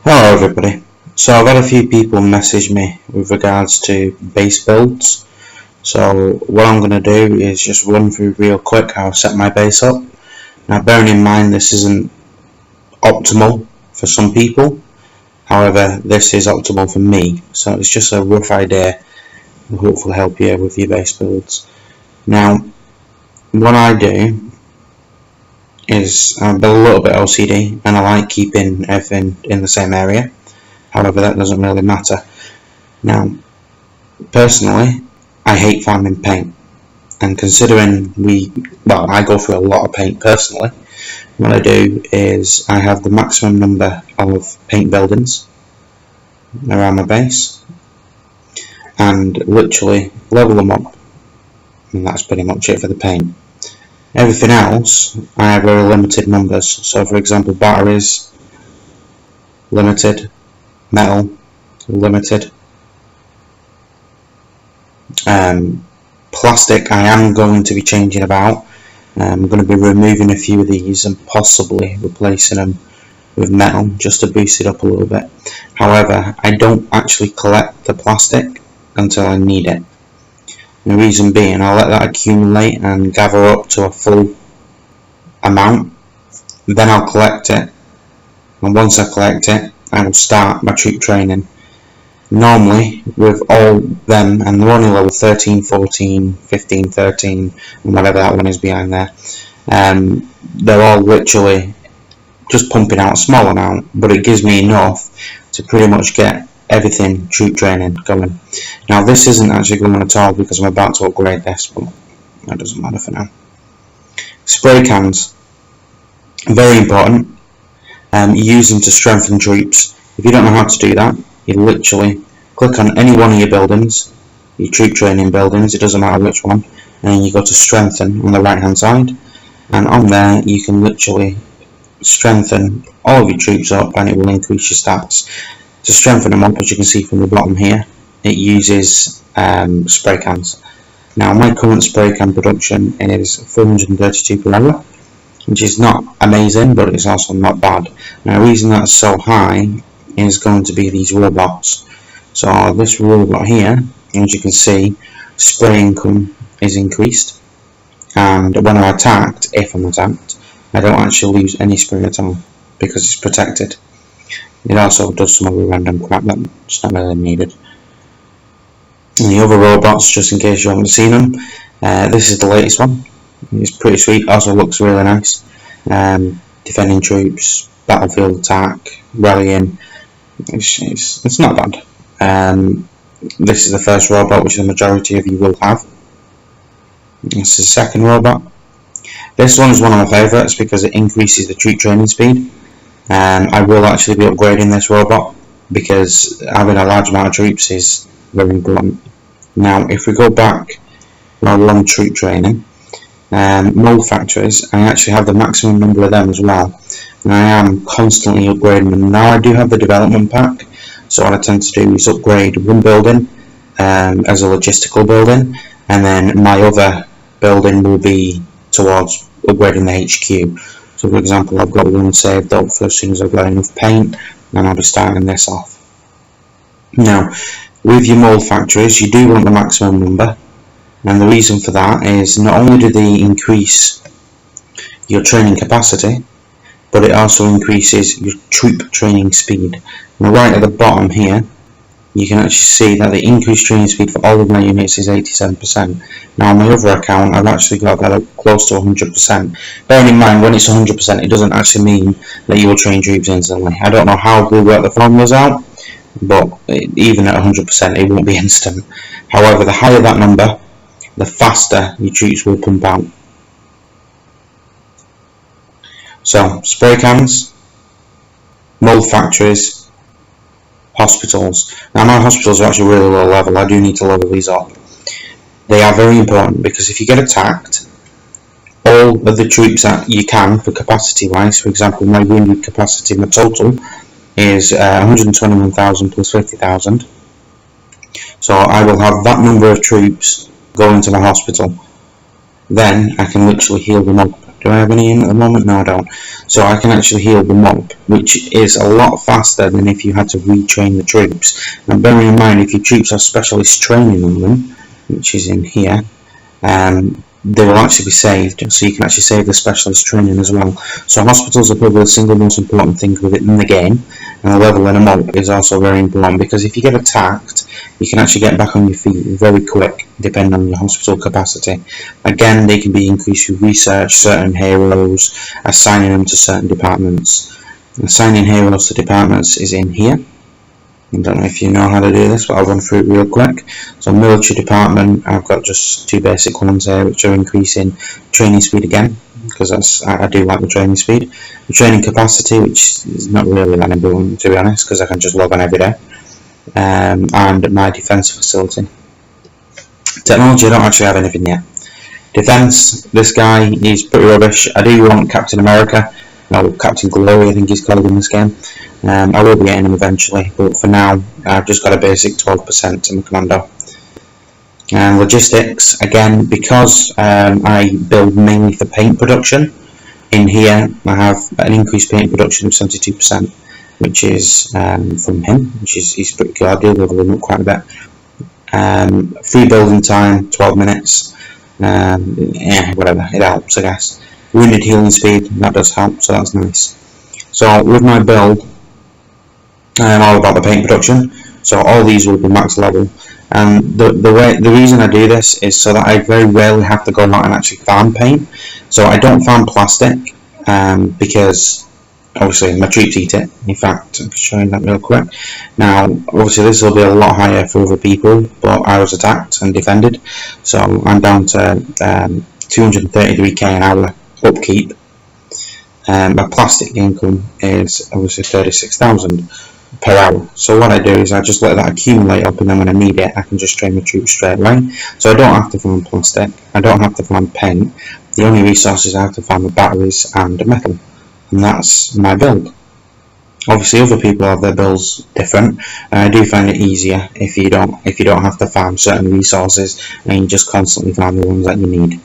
Hello everybody. So I've had a few people message me with regards to base builds. So what I'm going to do is just run through real quick how I set my base up. Now bearing in mind this isn't optimal for some people, however this is optimal for me. So it's just a rough idea and hopefully help you with your base builds. Now what I do is I'm a little bit OCD and I like keeping everything in the same area. However, that doesn't really matter. Now, personally, I hate farming paint, and considering I go through a lot of paint personally, what I do is I have the maximum number of paint buildings around my base, and literally level them up, and that's pretty much it for the paint. Everything else, I have very limited numbers. So, for example, batteries, limited. Metal, limited. Plastic, I am going to be changing about. I'm going to be removing a few of these and possibly replacing them with metal just to boost it up a little bit. However, I don't actually collect the plastic until I need it. The reason being, I'll let that accumulate and gather up to a full amount. Then I'll collect it, and once I collect it, I will start my troop training. Normally, with all them, and they're only level 13, 14, 15, 13, and whatever that one is behind there, they're all literally just pumping out a small amount, but it gives me enough to pretty much get everything troop training going. Now this isn't actually going at all because I'm about to upgrade this, but that doesn't matter for now. Spray cans, very important. Use them to strengthen troops. If you don't know how to do that, you literally click on any one of your buildings, your troop training buildings, it doesn't matter which one, and then you go to strengthen on the right hand side, and on there you can literally strengthen all of your troops up and it will increase your stats. To strengthen them up, as you can see from the bottom here, it uses spray cans. Now my current spray can production is 432 per hour, which is not amazing, but it's also not bad. Now the reason that's so high is going to be these robots. So this robot here, as you can see, spray income is increased, and when I'm attacked, if I'm attacked, I don't actually lose any spray at all because it's protected. It also does some other random crap that's not really needed. And the other robots, just in case you haven't seen them, this is the latest one. It's pretty sweet, also looks really nice. Defending troops, battlefield attack, rallying, it's not bad. This is the first robot, which the majority of you will have. This is the second robot. This one is one of my favourites because it increases the troop training speed. I will actually be upgrading this robot because having a large amount of troops is very important. Now if we go back to our long troop training, mold factories, I actually have the maximum number of them as well, and I am constantly upgrading them. Now I do have the development pack, so what I tend to do is upgrade one building as a logistical building, and then my other building will be towards upgrading the HQ. So for example, I've got one saved up for as soon as I've got enough paint, and I'll be starting this off. Now with your mold factories, you do want the maximum number, and the reason for that is not only do they increase your training capacity, but it also increases your troop training speed. Now right at the bottom here, you can actually see that the increased training speed for all of my units is 87%. Now on my other account, I've actually got that up close to 100%. Bearing in mind, when it's 100%, it doesn't actually mean that you will train troops instantly. I don't know how we work the formulas out, but even at 100%, it won't be instant. However, the higher that number, the faster your troops will pump out. So, spray cans, mold factories, hospitals. Now my hospitals are actually really low level, I do need to level these up. They are very important because if you get attacked, all of the troops that you can, for capacity wise, for example my wounded capacity, my total is 121,000 plus 50,000. So I will have that number of troops going to my hospital. Then I can literally heal them up Do I have any in at the moment? No, I don't. So I can actually heal the mob, which is a lot faster than if you had to retrain the troops. Now bearing in mind, if your troops have specialist training on them, which is in here, they will actually be saved, so you can actually save the specialist training as well. So hospitals are probably the single most important thing within the game, and leveling them up is also very important, because if you get attacked, you can actually get back on your feet very quick, depending on your hospital capacity. Again, they can be increased through research, certain heroes, assigning them to certain departments. Assigning heroes to departments is in here. I don't know if you know how to do this, but I'll run through it real quick. So military department, I've got just 2 basic ones here, which are increasing training speed again, because I do like the training speed. The training capacity, which is not really that important, to be honest, because I can just log on every day. And my defence facility. Technology, I don't actually have anything yet. Defence, this guy, he's pretty rubbish. I do want Captain America. No, Captain Glory, I think he's called in this game. I will be getting him eventually, but for now I've just got a basic 12% to my commando. And logistics, again, because I build mainly for paint production, in here I have an increased paint production of 72%, which is from him, which is he's pretty good. I do level him up quite a bit. Free building time, 12 minutes. Yeah, whatever, it helps, I guess. Wounded healing speed, that does help, so that's nice. So with my build, I'm all about the paint production, so all these will be max level. And the reason I do this is so that I very rarely have to go out and actually farm paint. So I don't farm plastic, because obviously my troops eat it. In fact, I'm showing that real quick. Now obviously this will be a lot higher for other people, but I was attacked and defended, so I'm down to 233k an hour upkeep. My plastic income is obviously 36,000 per hour. So what I do is I just let that accumulate up, and then when I need it I can just train my troops straight away. So I don't have to farm plastic, I don't have to farm paint. The only resources I have to farm are batteries and metal, and that's my build. Obviously other people have their builds different, and I do find it easier if you don't have to farm certain resources and you just constantly farm the ones that you need.